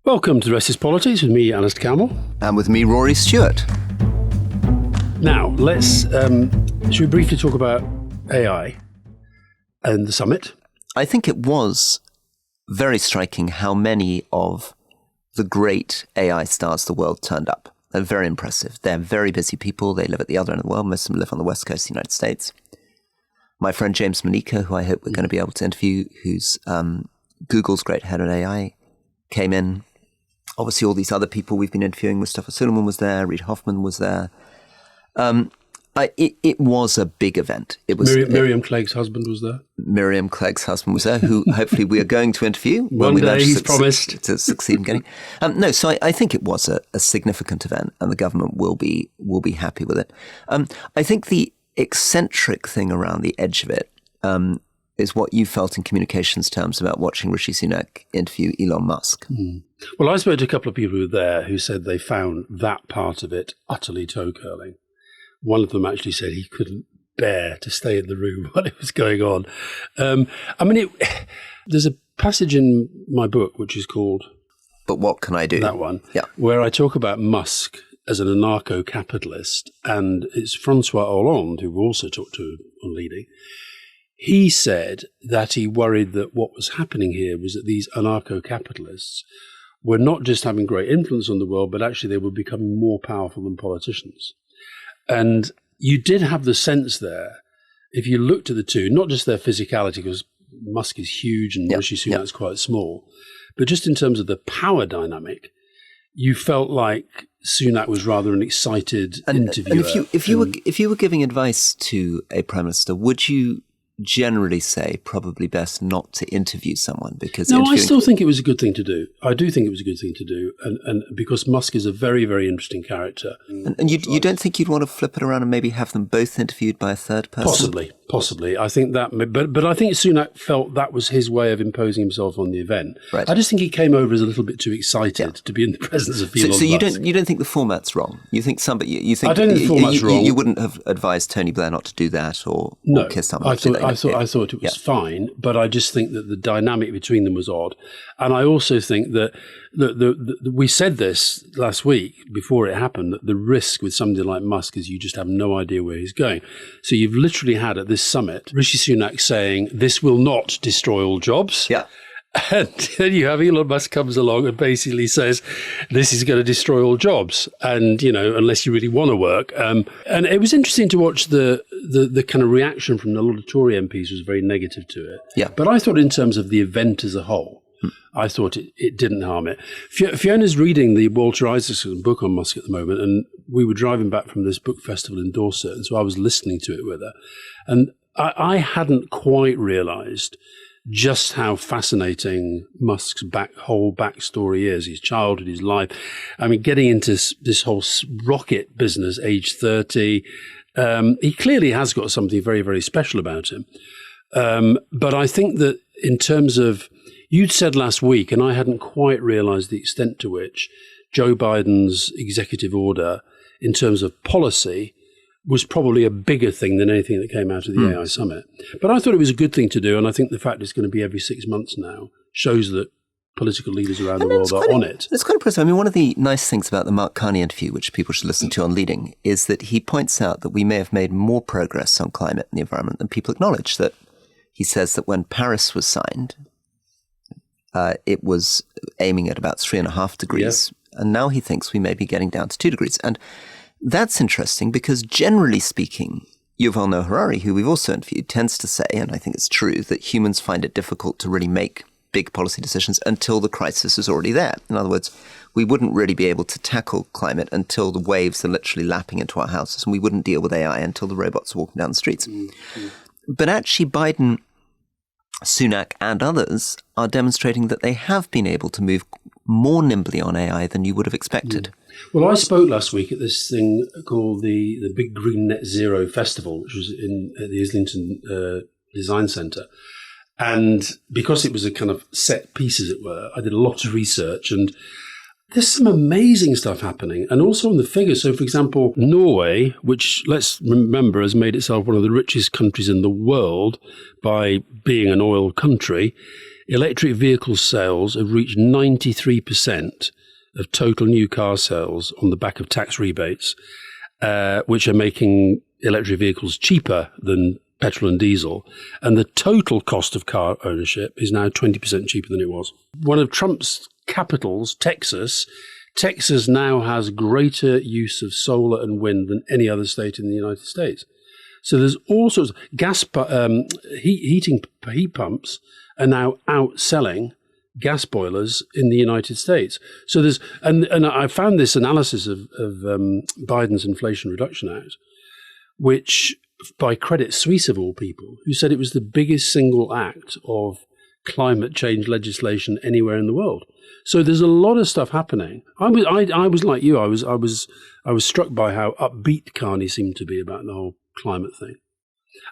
Welcome to Restispolitics with me, Alastair Campbell. And with me, Rory Stewart. Now, should we briefly talk about AI and the summit? I think it was very striking how many of the great AI stars of the world turned up. They're very impressive. They're very busy people. They live at the other end of the world. Most of them live on the west coast of the United States. My friend James Monica, who I hope we're going to be able to interview, who's Google's great head of AI, came in. Obviously, all these other people we've been interviewing, Mustafa Suleyman was there, Reid Hoffman was there. It was a big event. It was Miriam Clegg's husband was there. Miriam Clegg's husband was there, who hopefully we are going to interview. One day, he's promised. To succeed in getting. So I think it was a significant event, and the government will be happy with it. I think the eccentric thing around the edge of it is what you felt in communications terms about watching Rishi Sunak interview Elon Musk. Mm. Well, I spoke to a couple of people who were there who said they found that part of it utterly toe-curling. One of them actually said he couldn't bear to stay in the room while it was going on. There's a passage in my book which is called But What Can I Do? That one, yeah, where I talk about Musk as an anarcho-capitalist, and it's Francois Hollande, who we also talked to on Leading. He said that he worried that what was happening here was that these anarcho-capitalists were not just having great influence on the world, but actually they were becoming more powerful than politicians. And you did have the sense there, if you looked at the two, not just their physicality, because Musk is huge and Rishi Sunak's quite small, but just in terms of the power dynamic, you felt like Sunak was rather an excited interviewer. And if you were giving advice to a prime minister, would you generally say probably best not to interview someone? Because I still think it was a good thing to do. I do think it was a good thing to do, and because Musk is a very, very interesting character. And you don't think you'd want to flip it around and maybe have them both interviewed by a third person? Possibly. I think that, but I think Sunak felt that was his way of imposing himself on the event. Right. I just think he came over as a little bit too excited to be in the presence of Elon Musk. So you don't think the format's wrong? You think you think I don't think the format's wrong. You wouldn't have advised Tony Blair not to do that or kiss someone. I thought it was fine, but I just think that the dynamic between them was odd, and I also think that we said this last week before it happened, that the risk with somebody like Musk is you just have no idea where he's going. So you've literally had at this summit Rishi Sunak saying this will not destroy all jobs. Yeah. And then you have Elon Musk comes along and basically says, this is going to destroy all jobs. And, unless you really want to work. And it was interesting to watch the kind of reaction from a lot of Tory MPs was very negative to it. Yeah. But I thought in terms of the event as a whole, I thought it didn't harm it. Fiona's reading the Walter Isaacson book on Musk at the moment, and we were driving back from this book festival in Dorset, and so I was listening to it with her. And I hadn't quite realised just how fascinating Musk's whole backstory is, his childhood, his life. I mean, getting into this whole rocket business, age 30, he clearly has got something very, very special about him. But I think that in terms of, you'd said last week, and I hadn't quite realised the extent to which Joe Biden's executive order in terms of policy was probably a bigger thing than anything that came out of the AI summit. But I thought it was a good thing to do, and I think the fact it's going to be every 6 months now shows that political leaders around the world are on it. It's quite impressive. I mean, one of the nice things about the Mark Carney interview, which people should listen to on Leading, is that he points out that we may have made more progress on climate and the environment than people acknowledge. That he says that when Paris was signed, it was aiming at about 3.5 degrees, and now he thinks we may be getting down to 2 degrees. And that's interesting because generally speaking, Yuval Noah Harari, who we've also interviewed, tends to say, and I think it's true, that humans find it difficult to really make big policy decisions until the crisis is already there. In other words, we wouldn't really be able to tackle climate until the waves are literally lapping into our houses, and we wouldn't deal with AI until the robots are walking down the streets. Mm-hmm. But actually Biden, Sunak and others are demonstrating that they have been able to move more nimbly on AI than you would have expected. Well, I spoke last week at this thing called the Big Green Net Zero Festival, which was at the Islington Design Centre. And because it was a kind of set piece, as it were, I did a lot of research, and there's some amazing stuff happening. And also on the figures. So, for example, Norway, which, let's remember, has made itself one of the richest countries in the world by being an oil country, electric vehicle sales have reached 93% of total new car sales on the back of tax rebates, which are making electric vehicles cheaper than petrol and diesel. And the total cost of car ownership is now 20% cheaper than it was. One of Trump's capitals, Texas now has greater use of solar and wind than any other state in the United States. So there's all sorts of heat pumps are now outselling gas boilers in the United States. So there's, and I found this analysis of Biden's Inflation Reduction Act, which by Credit Suisse of all people, who said it was the biggest single act of climate change legislation anywhere in the world. So there's a lot of stuff happening. I was like you. I was struck by how upbeat Carney seemed to be about the whole climate thing.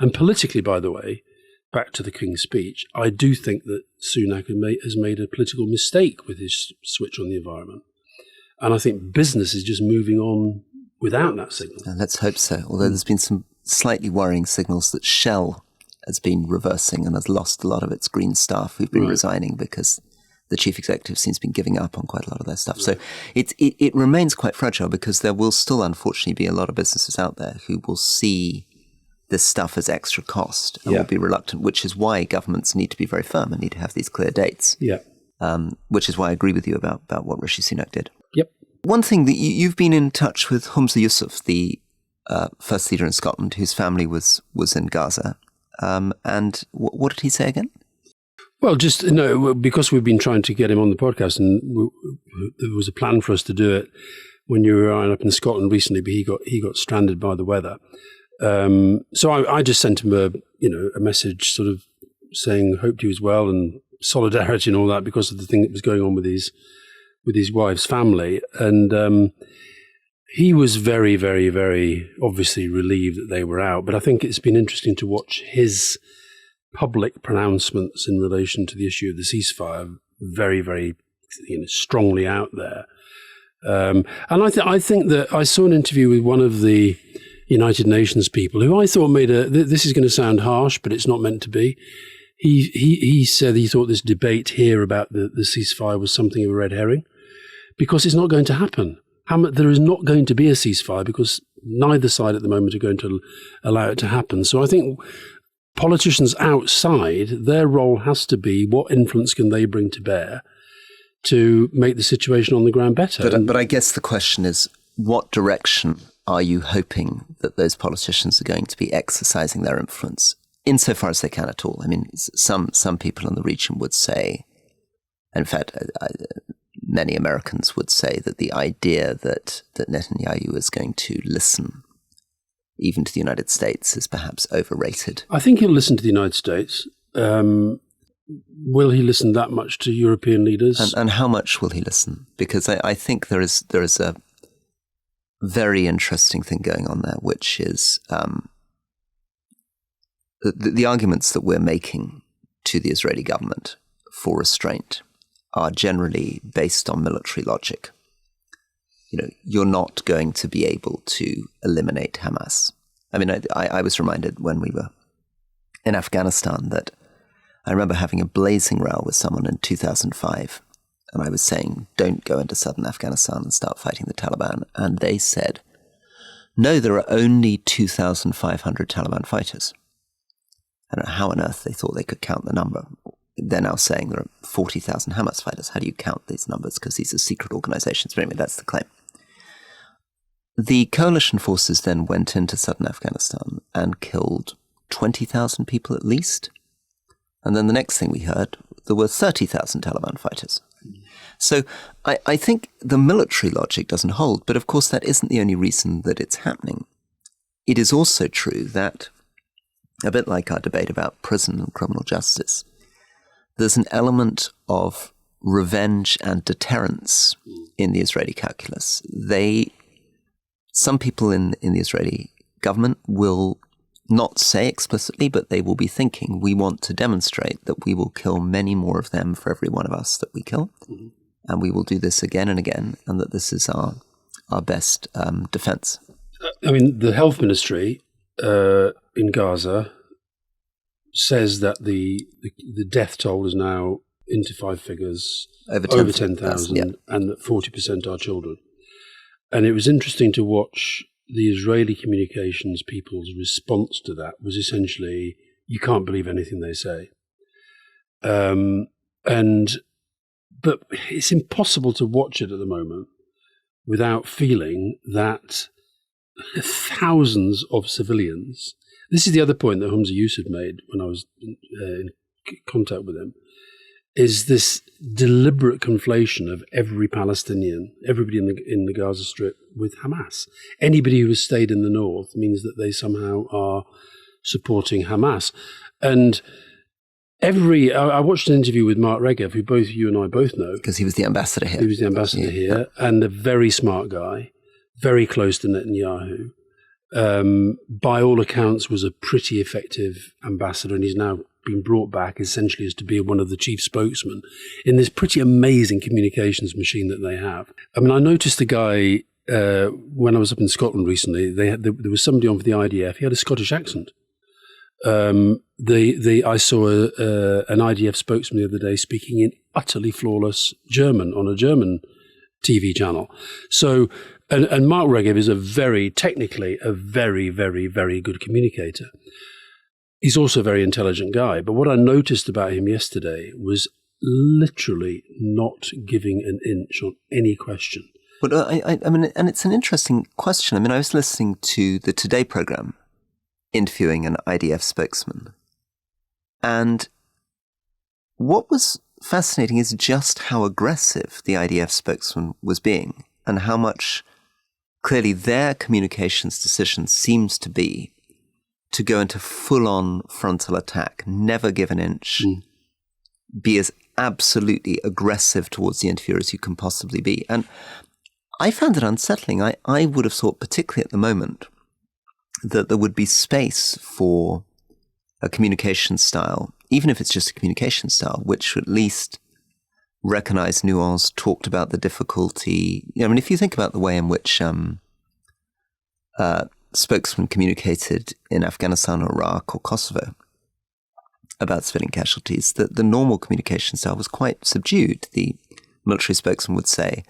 And politically, by the way, back to the King's speech, I do think that Sunak has made a political mistake with his switch on the environment. And I think business is just moving on without that signal. Let's hope so. Although there's been some slightly worrying signals that Shell has been reversing and has lost a lot of its green staff who've been resigning because the chief executive seems to be giving up on quite a lot of their stuff. So it remains quite fragile because there will still, unfortunately, be a lot of businesses out there who will see this stuff as extra cost and will be reluctant, which is why governments need to be very firm and need to have these clear dates. Yeah. Which is why I agree with you about what Rishi Sunak did. Yep. One thing that you've been in touch with Humza Yousaf, the first leader in Scotland, whose family was in Gaza. And what did he say again? Well, because we've been trying to get him on the podcast, and there was a plan for us to do it when you were up in Scotland recently, but he got stranded by the weather. So I just sent him a message, sort of saying hoped he was well and solidarity and all that because of the thing that was going on with his wife's family, and he was very, very, very obviously relieved that they were out. But I think it's been interesting to watch his public pronouncements in relation to the issue of the ceasefire, very, very strongly out there. And I think that I saw an interview with one of the United Nations people who I thought made this is going to sound harsh, but it's not meant to be. He said he thought this debate here about the ceasefire was something of a red herring because it's not going to happen. There is not going to be a ceasefire because neither side at the moment are going to allow it to happen. So I think politicians outside, their role has to be what influence can they bring to bear to make the situation on the ground better. But I guess the question is, what direction are you hoping that those politicians are going to be exercising their influence, insofar as they can at all? I mean, some people in the region would say, in fact, many Americans would say that the idea that Netanyahu is going to listen even to the United States is perhaps overrated. I think he'll listen to the United States. Will he listen that much to European leaders? And how much will he listen? Because I think there is a very interesting thing going on there, which is the arguments that we're making to the Israeli government for restraint are generally based on military logic. You're not going to be able to eliminate Hamas. I mean, I was reminded when we were in Afghanistan that I remember having a blazing row with someone in 2005, and I was saying, don't go into southern Afghanistan and start fighting the Taliban. And they said, no, there are only 2,500 Taliban fighters. I don't know how on earth they thought they could count the number. They're now saying there are 40,000 Hamas fighters. How do you count these numbers? Because these are secret organizations. But anyway, that's the claim. The coalition forces then went into southern Afghanistan and killed 20,000 people at least. And then the next thing we heard, there were 30,000 Taliban fighters. So I think the military logic doesn't hold. But of course, that isn't the only reason that it's happening. It is also true that, a bit like our debate about prison and criminal justice, there's an element of revenge and deterrence in the Israeli calculus. Some people in the Israeli government will not say explicitly, but they will be thinking, we want to demonstrate that we will kill many more of them for every one of us that we kill. Mm-hmm. And we will do this again and again, and that this is our best defense. I mean, the health ministry in Gaza says that the death toll is now into five figures, over 10,000, and that 40% are children. And it was interesting to watch the Israeli communications people's response to that was essentially, you can't believe anything they say. But it's impossible to watch it at the moment without feeling that thousands of civilians. This is the other point that Humza Yousaf made when I was in contact with him, is this deliberate conflation of every Palestinian, everybody in the Gaza Strip with Hamas. Anybody who has stayed in the north means that they somehow are supporting Hamas. And I watched an interview with Mark Regev, who both you and I both know. Because he was the ambassador here. He was the ambassador here, and a very smart guy, very close to Netanyahu. By all accounts, was a pretty effective ambassador, and he's now been brought back essentially as to be one of the chief spokesmen in this pretty amazing communications machine that they have. I mean, I noticed a guy when I was up in Scotland recently. There was somebody on for the IDF. He had a Scottish accent. I saw an IDF spokesman the other day speaking in utterly flawless German on a German TV channel. So, and Mark Regev is technically a very, very, very good communicator. He's also a very intelligent guy. But what I noticed about him yesterday was literally not giving an inch on any question. But I mean, and it's an interesting question. I mean, I was listening to the Today program, interviewing an IDF spokesman. And what was fascinating is just how aggressive the IDF spokesman was being, and how much clearly their communications decision seems to be to go into full-on frontal attack, never give an inch, be as absolutely aggressive towards the interviewer as you can possibly be. And I found it unsettling. I would have thought, particularly at the moment, that there would be space for a communication style, even if it's just a communication style, which at least recognized nuance, talked about the difficulty. I mean, if you think about the way in which spokesmen communicated in Afghanistan or Iraq or Kosovo about civilian casualties, the normal communication style was quite subdued. The military spokesman would say,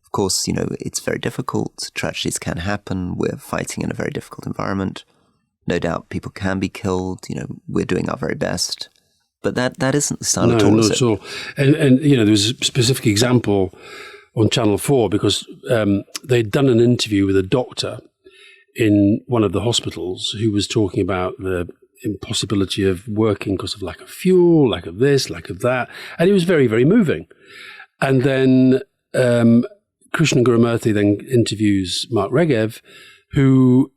of course, it's very difficult. Tragedies can happen. We're fighting in a very difficult environment. No doubt people can be killed. We're doing our very best. But that isn't the style at all. No, not at all. And there was a specific example on Channel 4 because they'd done an interview with a doctor in one of the hospitals who was talking about the impossibility of working because of lack of fuel, lack of this, lack of that. And it was very, very moving. And then Krishnan Gurumurthy then interviews Mark Regev, who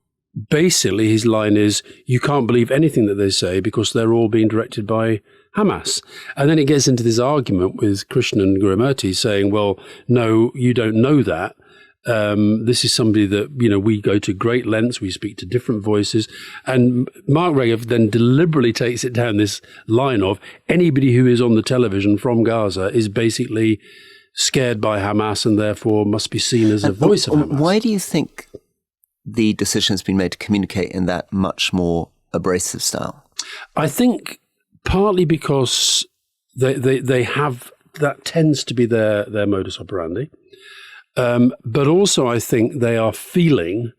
basically his line is, you can't believe anything that they say because they're all being directed by Hamas. And then it gets into this argument with Krishnan Gurumurthy saying, well, no, you don't know that. This is somebody that, we go to great lengths, we speak to different voices. And Mark Regev then deliberately takes it down this line of anybody who is on the television from Gaza is basically scared by Hamas and therefore must be seen as a voice of Hamas. Why do you think the decision has been made to communicate in that much more abrasive style? I think partly because they have, that tends to be their modus operandi. But also I think they are feeling,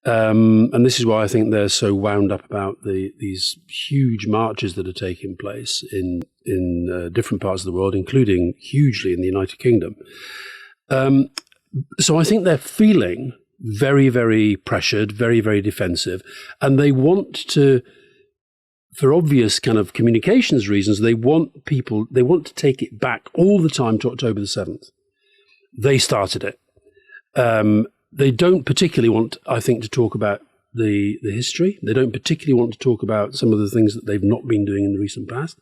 and this is why I think they're so wound up about these huge marches that are taking place in different parts of the world, including hugely in the United Kingdom. So I think they're feeling very, very pressured, very, very defensive, and they want to, for obvious kind of communications reasons, they want to take it back all the time to October the 7th. They started it. They don't particularly want, I think, to talk about the history. They don't particularly want to talk about some of the things that they've not been doing in the recent past.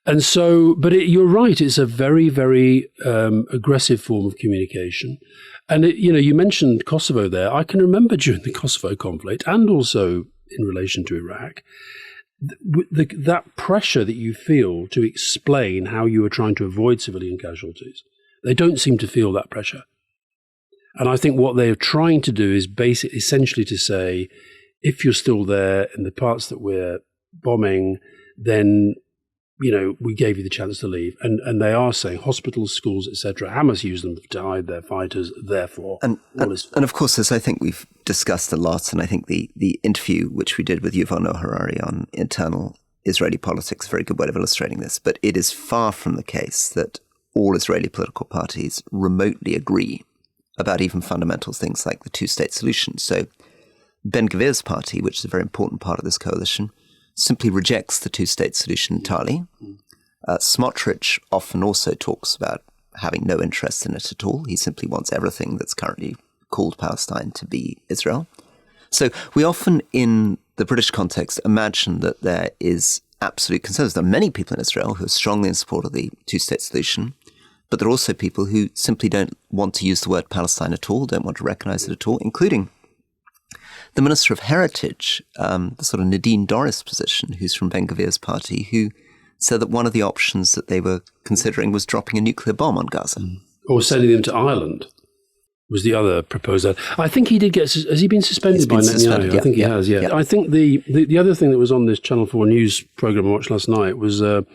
And so, but you're right, it's a very, very aggressive form of communication. And, you mentioned Kosovo there. I can remember during the Kosovo conflict and also in relation to Iraq, that pressure that you feel to explain how you are trying to avoid civilian casualties. They don't seem to feel that pressure. And I think what they're trying to do is essentially to say, if you're still there in the parts that we're bombing, then we gave you the chance to leave. And they are saying hospitals, schools, etc. Hamas use them to hide their fighters, therefore. And of course, as I think we've discussed a lot, and I think the interview which we did with Yuval Noah Harari on internal Israeli politics is a very good way of illustrating this. But it is far from the case that all Israeli political parties remotely agree about even fundamental things like the two-state solution. So Ben-Gvir's party, which is a very important part of this coalition, simply rejects the two-state solution entirely. Smotrich often also talks about having no interest in it at all. He simply wants everything that's currently called Palestine to be Israel. So we often, in the British context, imagine that there is absolute consensus. There are many people in Israel who are strongly in support of the two-state solution, but there are also people who simply don't want to use the word Palestine at all, don't want to recognize it at all, including the Minister of Heritage, the sort of Nadine Dorris position, who's from Ben-Gvir's party, who said that one of the options that they were considering was dropping a nuclear bomb on Gaza. Or sending them to Ireland was the other proposal. I think he did get... Has he been suspended by Netanyahu? Yeah, I think he has, yeah. I think the other thing that was on this Channel 4 news programme I watched last night was an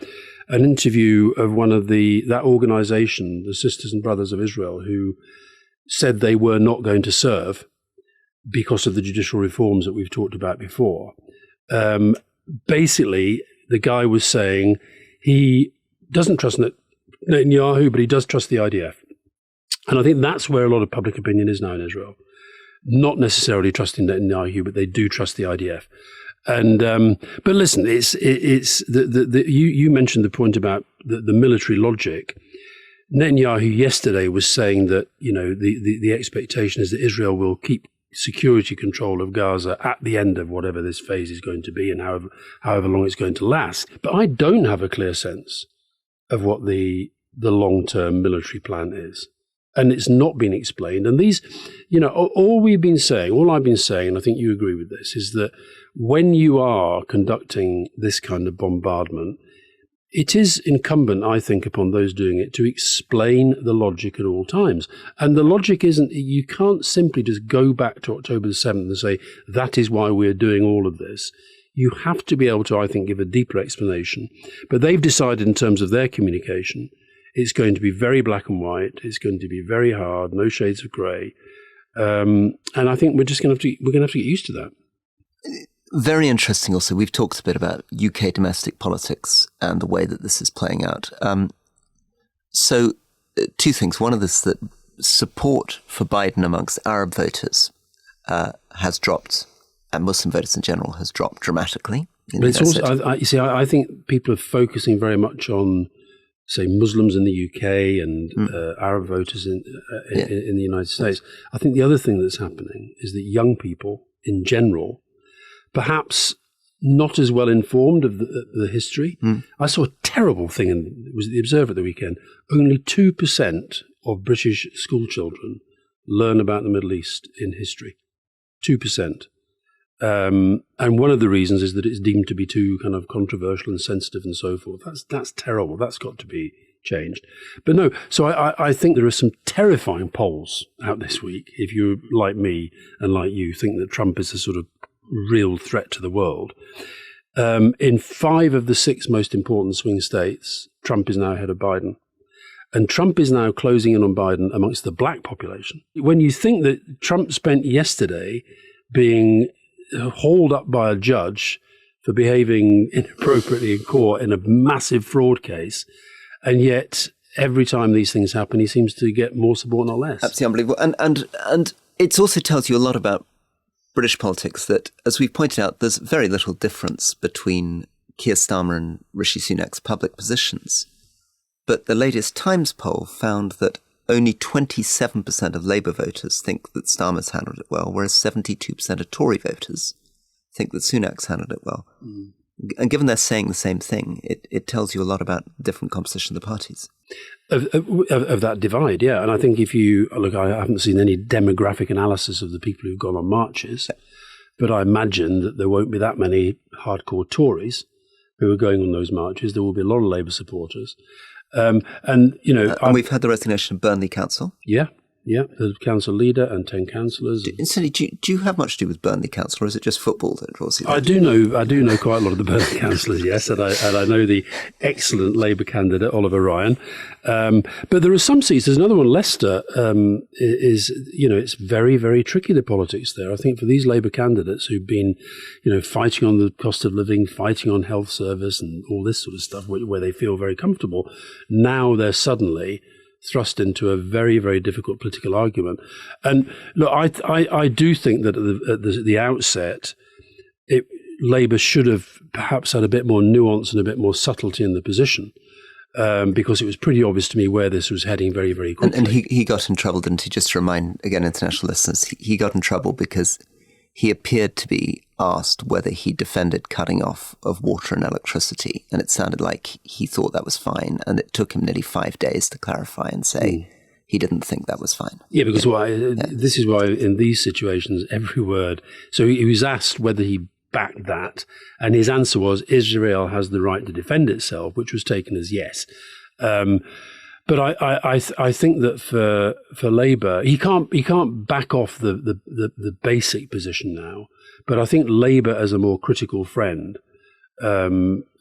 interview of one of that organisation, the Sisters and Brothers of Israel, who said they were not going to serve because of the judicial reforms that we've talked about before. Basically, the guy was saying he doesn't trust Netanyahu, but he does trust the IDF. And I think that's where a lot of public opinion is now in Israel. Not necessarily trusting Netanyahu, but they do trust the IDF. And but listen, you mentioned the point about the military logic. Netanyahu yesterday was saying that the expectation is that Israel will keep security control of Gaza at the end of whatever this phase is going to be and however long it's going to last. But I don't have a clear sense of what the long-term military plan is. And it's not been explained. And these, all I've been saying, and I think you agree with this, is that when you are conducting this kind of bombardment, it is incumbent, I think, upon those doing it to explain the logic at all times. And the logic isn't, you can't simply just go back to October the 7th and say, that is why we're doing all of this. You have to be able to, I think, give a deeper explanation. But they've decided in terms of their communication, it's going to be very black and white. It's going to be very hard, no shades of grey. And I think we're going to have to get used to that. Very interesting also. We've talked a bit about UK domestic politics and the way that this is playing out. So two things. One of this, that support for Biden amongst Arab voters has dropped, and Muslim voters in general has dropped dramatically. But it's also, I think people are focusing very much on, say, Muslims in the UK and Arab voters in the United States. I think the other thing that's happening is that young people in general, perhaps not as well informed of the history. I saw a terrible thing, it was the Observer at the weekend. Only 2% of British school children learn about the Middle East in history. 2%. And one of the reasons is that it's deemed to be too kind of controversial and sensitive and so forth. That's terrible. That's got to be changed. But no, so I think there are some terrifying polls out this week. If you, like me and like you, think that Trump is a sort of real threat to the world. In 5 of the 6 most important swing states, Trump is now ahead of Biden. And Trump is now closing in on Biden amongst the black population. When you think that Trump spent yesterday being hauled up by a judge for behaving inappropriately in court in a massive fraud case, and yet every time these things happen, he seems to get more support, not less. Absolutely unbelievable. And it also tells you a lot about British politics that, as we've pointed out, there's very little difference between Keir Starmer and Rishi Sunak's public positions. But the latest Times poll found that only 27% of Labour voters think that Starmer's handled it well, whereas 72% of Tory voters think that Sunak's handled it well. And given they're saying the same thing, it tells you a lot about the different composition of the parties. Of that divide, yeah. And I think if you look, I haven't seen any demographic analysis of the people who've gone on marches, but I imagine that there won't be that many hardcore Tories who are going on those marches. There will be a lot of Labour supporters. And we've had the resignation of Burnley Council. Yeah. Yeah, the council leader and 10 councillors. Incidentally, do you have much to do with Burnley Council, or is it just football that draws you there? I do know quite a lot of the Burnley councillors, yes, and I know the excellent Labour candidate Oliver Ryan. But there are some seats. There's another one, Leicester. It's very, very tricky, the politics there. I think for these Labour candidates who've been, fighting on the cost of living, fighting on health service, and all this sort of stuff, where they feel very comfortable, now they're suddenly thrust into a very, very difficult political argument. And look, I do think that at the outset, Labour should have perhaps had a bit more nuance and a bit more subtlety in the position, because it was pretty obvious to me where this was heading very, very quickly. And he got in trouble, didn't he? Just to remind, again, international listeners, he got in trouble because he appeared to be asked whether he defended cutting off of water and electricity, and it sounded like he thought that was fine, and it took him nearly 5 days to clarify and say he didn't think that was fine. Yeah, because this is why in these situations, every word... So he was asked whether he backed that, and his answer was Israel has the right to defend itself, which was taken as yes. But I think that for Labour, he can't back off the basic position now. But I think Labour as a more critical friend of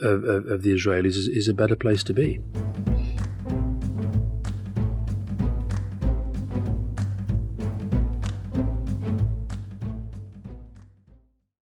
the Israelis is a better place to be.